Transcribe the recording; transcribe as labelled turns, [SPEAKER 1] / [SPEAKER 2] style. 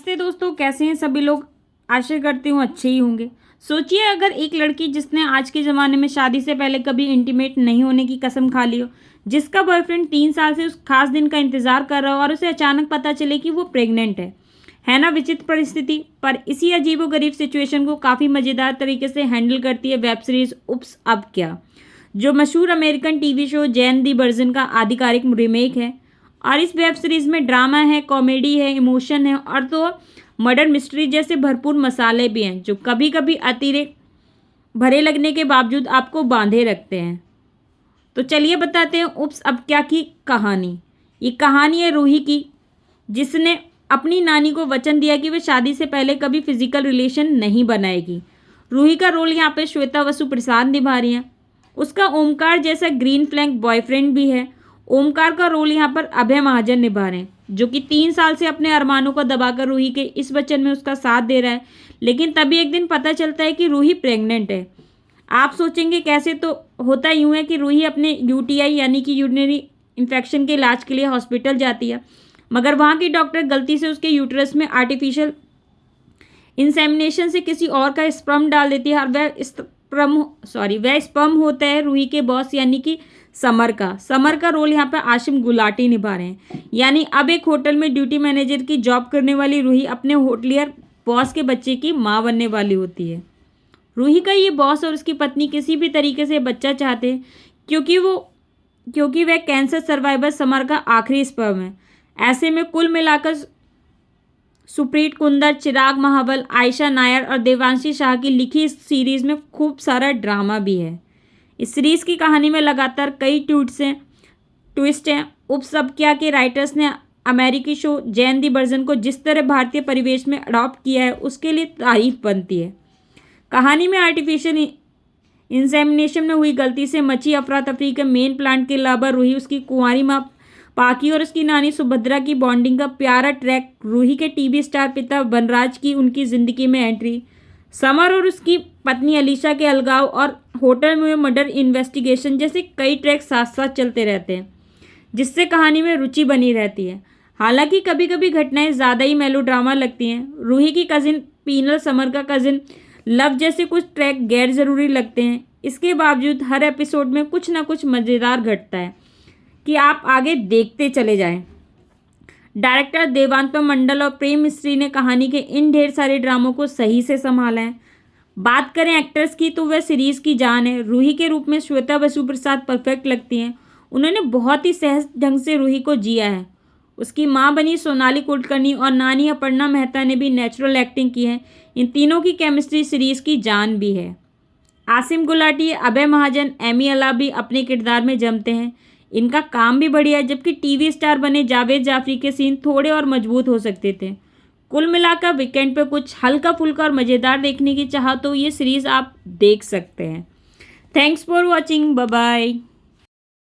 [SPEAKER 1] नमस्ते दोस्तों, कैसे हैं सभी लोग। आशा करती हूँ अच्छे ही होंगे। सोचिए अगर एक लड़की जिसने आज के ज़माने में शादी से पहले कभी इंटीमेट नहीं होने की कसम खा ली हो, जिसका बॉयफ्रेंड 3 साल से उस खास दिन का इंतज़ार कर रहा हो और उसे अचानक पता चले कि वो प्रेग्नेंट है ना विचित्र परिस्थिति। पर इसी अजीबोगरीब सिचुएशन को काफ़ी मज़ेदार तरीके से हैंडल करती है वेब सीरीज़ उप्स अब क्या, जो मशहूर अमेरिकन टीवी शो जैन दी बर्जन का आधिकारिक रीमेक है। और इस वेब सीरीज़ में ड्रामा है, कॉमेडी है, इमोशन है और तो मर्डर मिस्ट्री जैसे भरपूर मसाले भी हैं, जो कभी कभी अतिरिक्त भरे लगने के बावजूद आपको बांधे रखते हैं। तो चलिए बताते हैं उप्स अब क्या की कहानी। ये कहानी है रूही की, जिसने अपनी नानी को वचन दिया कि वह शादी से पहले कभी फिजिकल रिलेशन नहीं बनाएगी। रूही का रोल यहाँ पे श्वेता वसु प्रसाद निभा रही हैं। उसका ओमकार जैसा ग्रीन फ्लैग बॉयफ्रेंड भी है। ओमकार का रोल यहाँ पर अभय महाजन निभा रहे हैं, जो कि 3 साल से अपने अरमानों को दबाकर रूही के इस वचन में उसका साथ दे रहा है। लेकिन तभी एक दिन पता चलता है कि रूही प्रेग्नेंट है। आप सोचेंगे कैसे, तो होता यूँ है कि रूही अपने यूटीआई यानी कि यूरिनरी इन्फेक्शन के इलाज के लिए हॉस्पिटल जाती है, मगर वहाँ की डॉक्टर गलती से उसके यूट्रस में आर्टिफिशियल इंसेमिनेशन से किसी और का स्पर्म डाल देती है और वह स्पर्म होता है रूही के बॉस यानी कि समर का रोल यहाँ पे आशिम गुलाटी निभा रहे हैं। यानी अब एक होटल में ड्यूटी मैनेजर की जॉब करने वाली रूही अपने होटलियर बॉस के बच्चे की माँ बनने वाली होती है। रूही का ये बॉस और उसकी पत्नी किसी भी तरीके से बच्चा चाहते हैं, क्योंकि वह कैंसर सर्वाइवर समर का आखिरी स्पर्म है। ऐसे में कुल मिलाकर सुप्रीत कुंदर, चिराग महाबल, आयशा नायर और देवांशी शाह की लिखी इस सीरीज़ में खूब सारा ड्रामा भी है। इस सीरीज़ की कहानी में लगातार कई ट्विस्ट हैं। उप्स अब क्या के राइटर्स ने अमेरिकी शो जैन दी बर्जन को जिस तरह भारतीय परिवेश में अडॉप्ट किया है, उसके लिए तारीफ बनती है। कहानी में आर्टिफिशियल इंसेमिनेशन में हुई गलती से मची अफरा तफरी के मेन प्लांट के अलावा रूही, उसकी कुंवारी माँ पाकी और उसकी नानी सुभद्रा की बॉन्डिंग का प्यारा ट्रैक, रूही के टीवी स्टार पिता बनराज की उनकी ज़िंदगी में एंट्री, समर और उसकी पत्नी अलीशा के अलगाव और होटल में मर्डर इन्वेस्टिगेशन जैसे कई ट्रैक साथ साथ चलते रहते हैं, जिससे कहानी में रुचि बनी रहती है। हालांकि कभी कभी घटनाएं ज़्यादा ही मेलोड्रामा लगती हैं। रूही की कज़िन पीनल, समर का कज़िन लव जैसे कुछ ट्रैक गैर ज़रूरी लगते हैं। इसके बावजूद हर एपिसोड में कुछ ना कुछ मज़ेदार घटता है कि आप आगे देखते चले जाएं। डायरेक्टर देवांतम मंडल और प्रेम मिस्त्री ने कहानी के इन ढेर सारे ड्रामों को सही से संभाला है। बात करें एक्टर्स की, तो वह सीरीज़ की जान है। रूही के रूप में श्वेता बसु प्रसाद परफेक्ट लगती हैं। उन्होंने बहुत ही सहज ढंग से रूही को जिया है। उसकी माँ बनी सोनाली कुलकर्णी और नानी अपर्णा मेहता ने भी नेचुरल एक्टिंग की है। इन तीनों की केमिस्ट्री सीरीज़ की जान भी है। आसिम गुलाटी, अभय महाजन, एमी अला भी अपने किरदार में जमते हैं। इनका काम भी बढ़िया है, जबकि टीवी स्टार बने जावेद जाफरी के सीन थोड़े और मजबूत हो सकते थे। कुल मिलाकर वीकेंड पे कुछ हल्का फुल्का और मज़ेदार देखने की चाह तो ये सीरीज़ आप देख सकते हैं। Thanks for watching, bye bye.